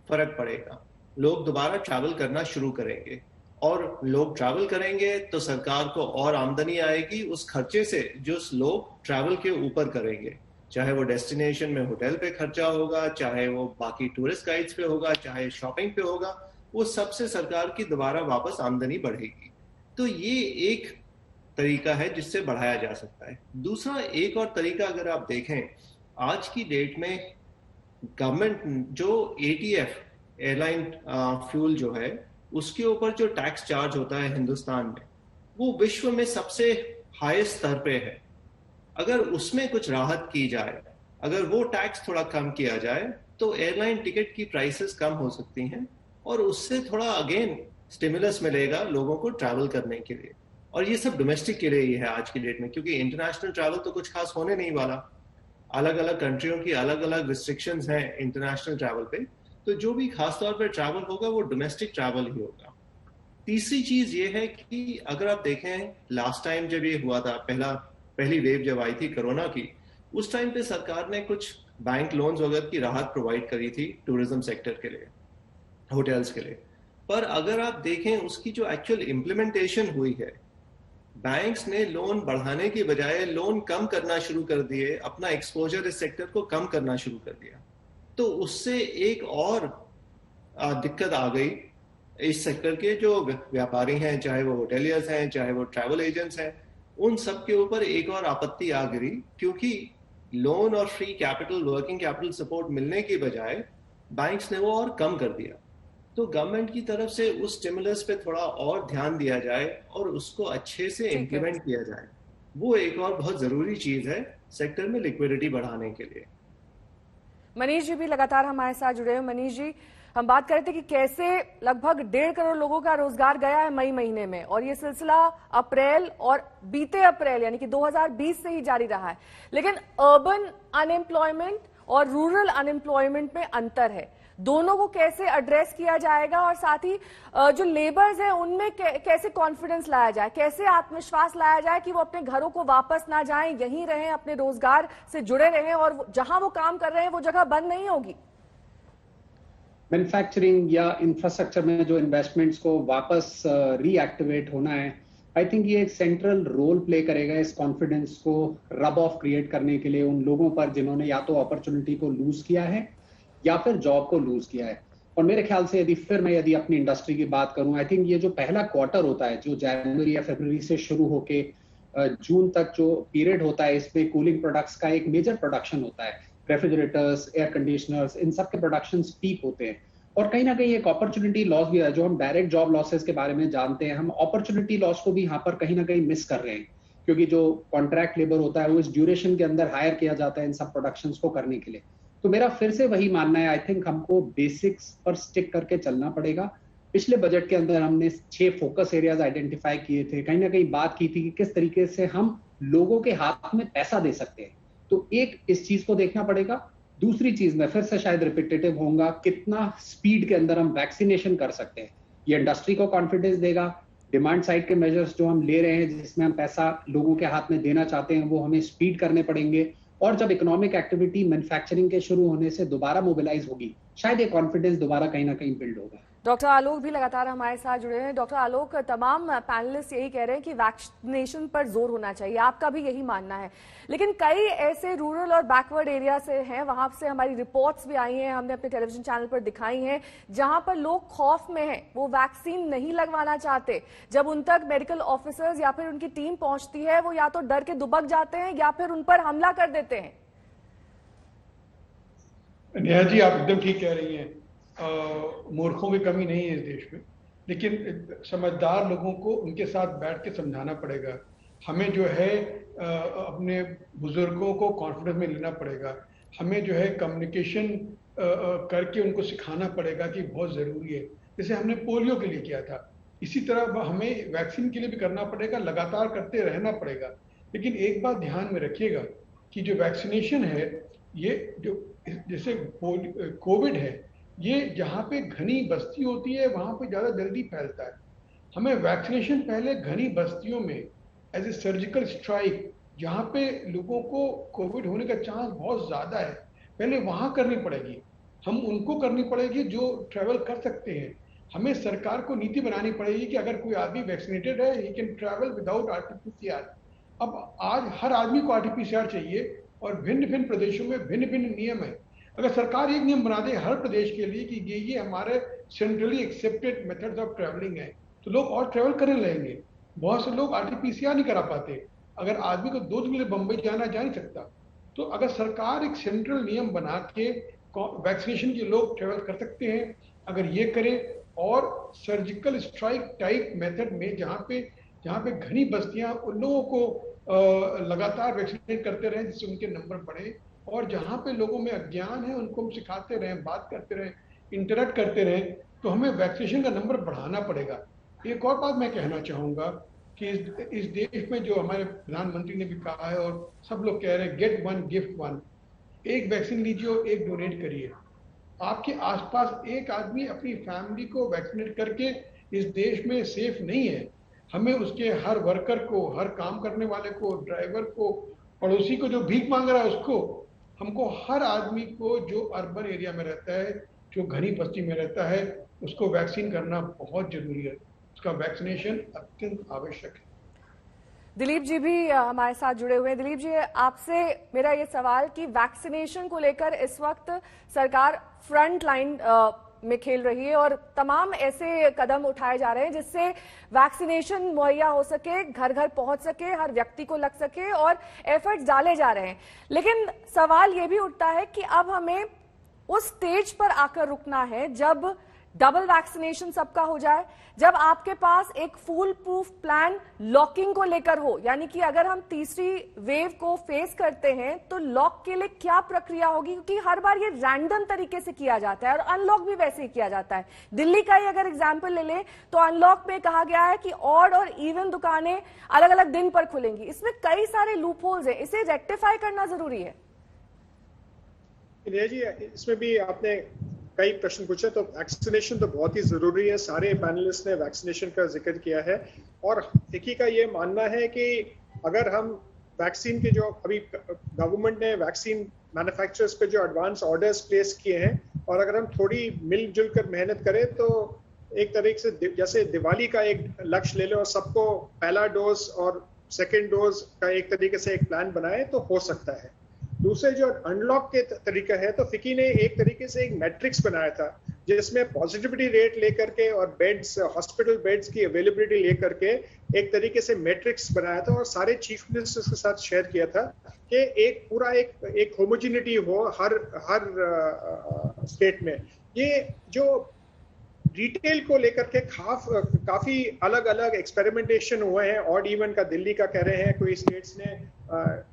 फर्क पड़ेगा। लोग दोबारा ट्रैवल करना शुरू करेंगे और लोग ट्रैवल करेंगे तो सरकार को और आमदनी आएगी उस खर्चे से जो लोग ट्रैवल के ऊपर करेंगे। चाहे वो डेस्टिनेशन में होटल पे खर्चा होगा, चाहे वो बाकी टूरिस्ट गाइड्स पे होगा, चाहे शॉपिंग पे होगा, वो सबसे सरकार की दोबारा वापस आमदनी बढ़ेगी। तो ये एक तरीका है जिससे बढ़ाया जा सकता है। दूसरा एक और तरीका अगर आप देखें, आज की डेट में गवर्नमेंट जो ATF एयरलाइन फ्यूल जो है उसके ऊपर जो टैक्स चार्ज होता है हिंदुस्तान में, वो विश्व में सबसे हाईएस्ट स्तर पे है। अगर उसमें कुछ राहत की जाए, अगर वो टैक्स थोड़ा कम किया जाए, तो एयरलाइन टिकट की प्राइसेस कम हो सकती हैं और उससे थोड़ा अगेन स्टिमुलस मिलेगा लोगों को ट्रैवल करने के लिए। और ये सब डोमेस्टिक के लिए ही है आज की डेट में, क्योंकि इंटरनेशनल ट्रैवल तो कुछ खास होने नहीं वाला। अलग अलग कंट्रियों की अलग अलग रिस्ट्रिक्शंस हैं इंटरनेशनल ट्रैवल पे, तो जो भी खास तौर पर ट्रैवल होगा वो डोमेस्टिक ट्रैवल ही होगा। तीसरी चीज ये है कि अगर आप देखें लास्ट टाइम जब ये हुआ था, पहली वेव जब आई थी कोरोना की, उस टाइम पे सरकार ने कुछ बैंक लोन्स वगैरह की राहत प्रोवाइड करी थी टूरिज्म सेक्टर के लिए, होटल्स के लिए। पर अगर आप देखें उसकी जो एक्चुअल इम्प्लीमेंटेशन हुई है, बैंक्स ने लोन बढ़ाने की बजाय लोन कम करना शुरू कर दिए, अपना एक्सपोजर इस सेक्टर को कम करना शुरू कर दिया। तो उससे एक और दिक्कत आ गई इस सेक्टर के जो व्यापारी हैं, चाहे वो होटेलियर्स हैं, चाहे वो ट्रैवल एजेंट्स हैं, उन सब के ऊपर एक और आपत्ति आ गिरी, क्योंकि लोन और free capital, working capital support मिलने की बजाय बैंक्स ने वो और कम कर दिया। तो गवर्नमेंट की तरफ से उस स्टिमुलस पे थोड़ा और ध्यान दिया जाए और उसको अच्छे से इम्प्लीमेंट किया जाए। वो एक और बहुत जरूरी चीज है सेक्टर में लिक्विडिटी बढ़ाने के लिए। मनीष जी भी लगातार हमारे साथ जुड़े हुए। मनीष जी, हम बात कर रहे थे कि कैसे लगभग 1.5 करोड़ लोगों का रोजगार गया है मई महीने में, और ये सिलसिला अप्रैल और बीते अप्रैल यानी कि 2020 से ही जारी रहा है। लेकिन अर्बन अनएम्प्लॉयमेंट और रूरल अनएम्प्लॉयमेंट में अंतर है। दोनों को कैसे एड्रेस किया जाएगा, और साथ ही जो लेबर्स हैं उनमें कैसे कॉन्फिडेंस लाया जाए, कैसे आत्मविश्वास लाया जाए कि वो अपने घरों को वापस ना जाएं, यहीं रहें, अपने रोजगार से जुड़े रहें, और जहां वो काम कर रहे हैं वो जगह बंद नहीं होगी। मैन्युफैक्चरिंग या इंफ्रास्ट्रक्चर में जो इन्वेस्टमेंट्स को वापस रीएक्टिवेट होना है, आई थिंक ये एक सेंट्रल रोल प्ले करेगा इस कॉन्फिडेंस को रब ऑफ क्रिएट करने के लिए उन लोगों पर जिन्होंने या तो अपॉर्चुनिटी को लूज किया है या फिर जॉब को लूज किया है। और मेरे ख्याल से यदि अपनी इंडस्ट्री की बात करूं, आई थिंक ये जो पहला क्वार्टर होता है, जो जनवरी या फरवरी से शुरू होके जून तक जो पीरियड होता है, इसमें कूलिंग प्रोडक्ट्स का एक मेजर प्रोडक्शन होता है। रेफ्रिजरेटर्स, एयर कंडीशनर्स, इन सब के प्रोडक्शन पीक होते हैं। और कहीं ना कहीं एक अपॉर्चुनिटी लॉस भी है, जो हम डायरेक्ट जॉब लॉसेस के बारे में जानते हैं, हम अपॉर्चुनिटी लॉस को भी यहाँ पर कहीं ना कहीं मिस कर रहे हैं, क्योंकि जो कॉन्ट्रैक्ट लेबर होता है वो इस ड्यूरेशन के अंदर हायर किया जाता है इन सब प्रोडक्शंस को करने के लिए। तो मेरा फिर से वही मानना है, आई थिंक हमको बेसिक्स पर स्टिक करके चलना पड़ेगा। पिछले बजट के अंदर हमने 6 फोकस एरियाज आइडेंटिफाई किए थे, कहीं ना कहीं बात की थी कि किस तरीके से हम लोगों के हाथ में पैसा दे सकते हैं। तो एक इस चीज को देखना पड़ेगा। दूसरी चीज में फिर से शायद रिपीटेटिव होऊंगा, कितना स्पीड के अंदर हम वैक्सीनेशन कर सकते हैं, ये इंडस्ट्री को कॉन्फिडेंस देगा। डिमांड साइड के मेजर्स जो हम ले रहे हैं, जिसमें हम पैसा लोगों के हाथ में देना चाहते हैं, वो हमें स्पीड करने पड़ेंगे। और जब इकोनॉमिक एक्टिविटी मैन्युफैक्चरिंग के शुरू होने से दोबारा मोबिलाइज होगी, शायद ये कॉन्फिडेंस दोबारा कहीं ना कहीं बिल्ड होगा। डॉक्टर आलोक भी लगातार हमारे साथ जुड़े हैं। डॉक्टर आलोक, तमाम पैनलिस्ट यही कह रहे हैं कि वैक्सीनेशन पर जोर होना चाहिए, आपका भी यही मानना है, लेकिन कई ऐसे रूरल और बैकवर्ड एरिया से हैं, वहां से हमारी रिपोर्ट्स भी आई हैं, हमने अपने टेलीविजन चैनल पर दिखाई हैं, जहां पर लोग खौफ में हैं, वो वैक्सीन नहीं लगवाना चाहते। जब उन तक मेडिकल ऑफिसर्स या फिर उनकी टीम पहुंचती है, वो या तो डर के दुबक जाते हैं या फिर उन पर हमला कर देते हैं। नेहा जी, आप एकदम ठीक कह रही हैं। मूर्खों की कमी नहीं है इस देश में, लेकिन समझदार लोगों को उनके साथ बैठ के समझाना पड़ेगा। हमें जो है अपने बुजुर्गों को कॉन्फिडेंस में लेना पड़ेगा। हमें जो है कम्युनिकेशन करके उनको सिखाना पड़ेगा कि बहुत ज़रूरी है, जैसे हमने पोलियो के लिए किया था। इसी तरह हमें वैक्सीन के लिए भी करना पड़ेगा, लगातार करते रहना पड़ेगा। लेकिन एक बात ध्यान में रखिएगा कि जो वैक्सीनेशन है, ये जो जैसे कोविड है, ये जहाँ पे घनी बस्ती होती है वहाँ पे ज़्यादा जल्दी फैलता है। हमें वैक्सीनेशन पहले घनी बस्तियों में एज ए सर्जिकल स्ट्राइक, जहाँ पे लोगों को कोविड होने का चांस बहुत ज़्यादा है, पहले वहाँ करनी पड़ेगी। हम उनको करनी पड़ेगी जो ट्रैवल कर सकते हैं। हमें सरकार को नीति बनानी पड़ेगी कि अगर कोई आदमी वैक्सीनेटेड है, he can travel without RT-PCR। अब आज हर आदमी को RT-PCR चाहिए और भिन्न भिन्न प्रदेशों में भिन्न भिन्न नियम है। अगर सरकार एक नियम बना दे हर प्रदेश के लिए कि ये हमारे centrally accepted methods of travelling है, तो लोग और ट्रैवल करने लगेंगे। बहुत से लोग RT-PCR नहीं करा पाते। अगर आदमी को 2 दिन के लिए बम्बई जाना जा नहीं सकता, तो अगर सरकार एक सेंट्रल नियम बना के वैक्सीनेशन के लोग ट्रैवल कर सकते हैं, अगर ये करें और सर्जिकल स्ट्राइक टाइप मेथड में जहाँ पे घनी बस्तियाँ उन लोगों को लगातार वैक्सीनेट करते रहें जिससे उनके नंबर बढ़े, और जहाँ पे लोगों में अज्ञान है उनको हम सिखाते रहें, बात करते रहें, इंटरेक्ट करते रहें, तो हमें वैक्सीनेशन का नंबर बढ़ाना पड़ेगा। एक और बात मैं कहना चाहूँगा कि इस देश में जो हमारे प्रधानमंत्री ने भी कहा है और सब लोग कह रहे हैं, गेट वन गिफ्ट वन, एक वैक्सीन लीजिए और एक डोनेट करिए। आपके आसपास एक आदमी अपनी फैमिली को वैक्सीनेट करके इस देश में सेफ नहीं है। हमें उसके हर वर्कर को, हर काम करने वाले को, ड्राइवर को, पड़ोसी को जो भीख मांग रहा है उसको, हमको हर आदमी को जो अर्बन एरिया में रहता है, जो घनी बस्ती में रहता है, उसको वैक्सीन करना बहुत जरूरी है। उसका वैक्सीनेशन अत्यंत आवश्यक है। दिलीप जी भी हमारे साथ जुड़े हुए हैं। दिलीप जी, आपसे मेरा ये सवाल कि वैक्सीनेशन को लेकर इस वक्त सरकार फ्रंट लाइन में खेल रही है और तमाम ऐसे कदम उठाए जा रहे हैं जिससे वैक्सीनेशन मुहैया हो सके, घर घर पहुंच सके, हर व्यक्ति को लग सके, और एफर्ट्स डाले जा रहे हैं। लेकिन सवाल ये भी उठता है कि अब हमें उस स्टेज पर आकर रुकना है जब डबल वैक्सीनेशन सबका हो जाए, जब आपके पास एक फुल प्रूफ प्लान लॉकिंग को लेकर हो, यानी कि अगर हम तीसरी वेव को फेस करते हैं तो लॉक के लिए क्या प्रक्रिया होगी, क्योंकि हर बार ये रैंडम तरीके से किया जाता है और अनलॉक भी वैसे ही किया जाता है। दिल्ली का ही अगर एग्जाम्पल ले लें तो अनलॉक में कहा गया है कि ऑड और इवन दुकानें अलग अलग दिन पर खुलेंगी। इसमें कई सारे लूप होल्स हैं, इसे रेक्टिफाई करना जरूरी है। जी, इसमें भी आपने कई प्रश्न पूछे, तो वैक्सीनेशन तो बहुत ही जरूरी है। सारे पैनलिस्ट ने वैक्सीनेशन का जिक्र किया है और एक ही का ये मानना है कि अगर हम वैक्सीन के जो अभी गवर्नमेंट ने वैक्सीन मैन्युफैक्चरर्स पे जो एडवांस ऑर्डर्स प्लेस किए हैं, और अगर हम थोड़ी मिलजुल कर मेहनत करें तो एक तरीके से जैसे दिवाली का एक लक्ष्य ले लें और सबको पहला डोज और सेकेंड डोज का एक तरीके से एक प्लान बनाए तो हो सकता है। दूसरे जो अनलॉक के तरीका है, तो फिकी ने एक तरीके से एक मैट्रिक्स बनाया था जिसमें पॉजिटिविटी रेट लेकर के और बेड्स, हॉस्पिटल बेड्स की अवेलेबिलिटी लेकर के एक तरीके से मैट्रिक्स बनाया था और सारे चीफ मिनिस्टर्स के साथ शेयर किया था कि एक पूरा एक होमोजिनिटी हो हर स्टेट में। ये जो रिटेल को लेकर के काफी अलग अलग एक्सपेरिमेंटेशन हुए हैं। ऑड इवन का दिल्ली का कह रहे हैं, कोई स्टेट्स ने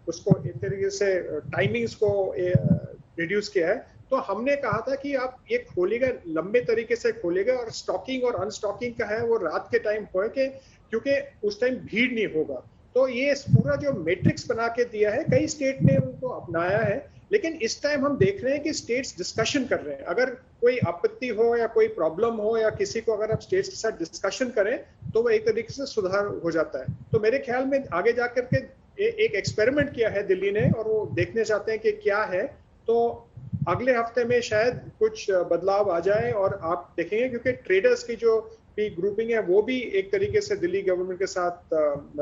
उसको एक तरीके से टाइमिंग्स को रिड्यूस किया है। तो हमने कहा था कि आप ये खोलेगा, लंबे तरीके से खोलेगा और स्टॉकिंग और अनस्टॉकिंग का है वो रात के टाइम हो, क्योंकि उस टाइम भीड़ नहीं होगा। तो ये पूरा जो मैट्रिक्स बना के दिया है, कई स्टेट ने उनको अपनाया है, लेकिन इस टाइम हम देख रहे हैं कि स्टेट्स डिस्कशन कर रहे हैं। अगर कोई आपत्ति हो या कोई प्रॉब्लम हो या किसी को अगर आप स्टेट्स के साथ डिस्कशन करें तो वो एक तरीके से सुधार हो जाता है। तो मेरे ख्याल में आगे जाकर के एक एक्सपेरिमेंट किया है दिल्ली ने और वो देखने चाहते हैं कि क्या है। तो अगले हफ्ते में शायद कुछ बदलाव आ जाए और आप देखेंगे, क्योंकि ट्रेडर्स की जो भी ग्रुपिंग है वो भी एक तरीके से दिल्ली गवर्नमेंट के साथ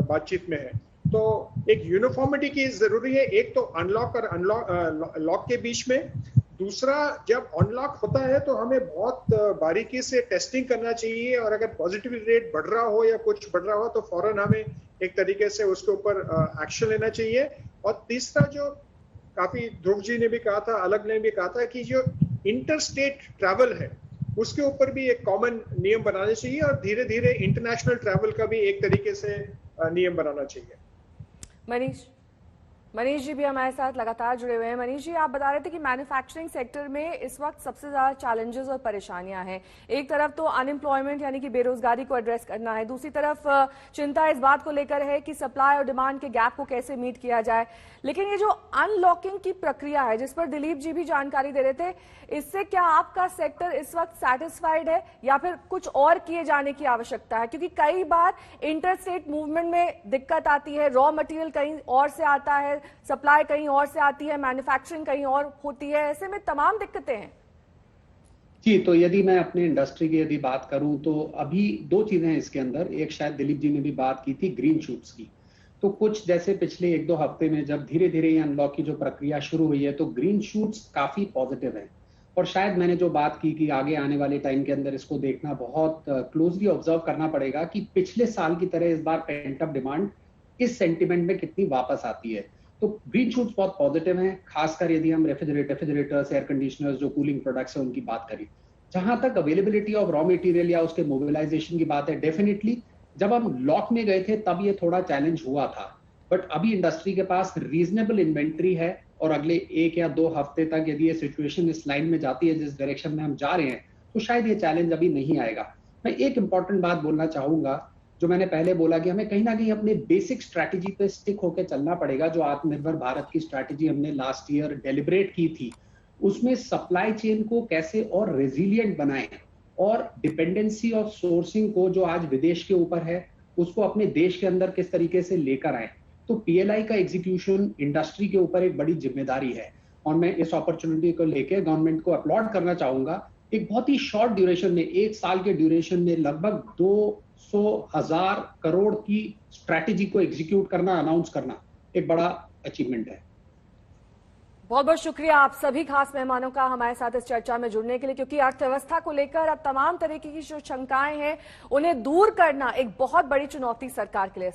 बातचीत में है। तो एक यूनिफॉर्मिटी की जरूरी है, एक तो अनलॉक और लॉक के बीच में। दूसरा, जब अनलॉक होता है तो हमें बहुत बारीकी से टेस्टिंग करना चाहिए और अगर पॉजिटिविटी रेट बढ़ रहा हो या कुछ बढ़ रहा हो तो फौरन हमें एक तरीके से उसके ऊपर एक्शन लेना चाहिए। और तीसरा, जो काफी ध्रुव जी ने भी कहा था, अलग ने भी कहा था कि जो इंटर स्टेट ट्रैवल है उसके ऊपर भी एक कॉमन नियम बनाने चाहिए और धीरे धीरे इंटरनेशनल ट्रैवल का भी एक तरीके से नियम बनाना चाहिए। मनीष जी भी हमारे साथ लगातार जुड़े हुए हैं। मनीष जी, आप बता रहे थे कि मैन्युफैक्चरिंग सेक्टर में इस वक्त सबसे ज्यादा चैलेंजेस और परेशानियां हैं। एक तरफ तो अनएम्प्लॉयमेंट यानी कि बेरोजगारी को एड्रेस करना है, दूसरी तरफ चिंता इस बात को लेकर है कि सप्लाई और डिमांड के गैप को कैसे मीट किया जाए। लेकिन ये जो अनलॉकिंग की प्रक्रिया है, जिस पर दिलीप जी भी जानकारी दे रहे थे, इससे क्या आपका सेक्टर इस वक्त सेटिस्फाइड है या फिर कुछ और किए जाने की आवश्यकता है? क्योंकि कई बार इंटर स्टेट मूवमेंट में दिक्कत आती है, रॉ मटेरियल कहीं और से आता है, सप्लाई कहीं और से आती है, मैन्युफैक्चरिंग कहीं और होती है, ऐसे में तमाम दिक्कतें हैं। जी, तो यदि मैं अपने इंडस्ट्री की यदि बात करूं तो अभी दो चीजें हैं इसके अंदर। एक, शायद दिलीप जी ने भी बात की थी ग्रीन शूट्स की। तो कुछ जैसे पिछले 1-2 हफ्ते में जब धीरे धीरे ये अनलॉक की जो प्रक्रिया शुरू हुई है तो ग्रीन शूट्स काफी पॉजिटिव है। और शायद मैंने जो बात की कि आगे आने वाले टाइम के अंदर इसको देखना बहुत क्लोजली ऑब्जर्व करना पड़ेगा कि पिछले साल की तरह इस बार पेंट अप डिमांड इस सेंटिमेंट में कितनी वापस आती है। तो ग्रीन शूट्स बहुत पॉजिटिव हैं, खासकर यदि हम रेफ्रिजरेटर्स, एयर कंडीशनर्स, जो कूलिंग प्रोडक्ट्स हैं उनकी बात करें। जहां तक अवेलेबिलिटी ऑफ रॉ मटेरियल या उसके मोबिलाइजेशन की बात है, डेफिनेटली जब हम लॉक में गए थे तब ये थोड़ा चैलेंज हुआ था, बट अभी इंडस्ट्री के पास रीजनेबल इन्वेंट्री है और अगले 1 या 2 हफ्ते तक यदि ये सिचुएशन इस लाइन में जाती है जिस डायरेक्शन में हम जा रहे हैं तो शायद ये चैलेंज अभी नहीं आएगा। मैं एक इंपॉर्टेंट बात बोलना चाहूंगा, जो मैंने पहले बोला कि हमें कहीं ना कहीं अपने बेसिक स्ट्रैटेजी पे स्टिक होकर चलना पड़ेगा। जो आत्मनिर्भर भारत की स्ट्रैटेजी हमने लास्ट ईयर डेलिब्रेट की थी, उसमें सप्लाई चेन को कैसे और रेजिलिएंट बनाएं और डिपेंडेंसी ऑफ सोर्सिंग को जो आज विदेश के ऊपर है उसको अपने देश के अंदर किस तरीके से लेकर आए। तो पीएलआई का एग्जीक्यूशन इंडस्ट्री के ऊपर एक बड़ी जिम्मेदारी है और मैं इस अपॉर्चुनिटी को लेकर गवर्नमेंट को अपलॉड करना चाहूंगा। एक बहुत ही शॉर्ट ड्यूरेशन में, 1 साल के ड्यूरेशन में लगभग 200,000 करोड़ की स्ट्रैटेजी को एग्जीक्यूट करना, अनाउंस करना एक बड़ा अचीवमेंट है। बहुत बहुत शुक्रिया आप सभी खास मेहमानों का हमारे साथ इस चर्चा में जुड़ने के लिए, क्योंकि अर्थव्यवस्था को लेकर अब तमाम तरीके की जो शंकाएं हैं उन्हें दूर करना एक बहुत बड़ी चुनौती सरकार के लिए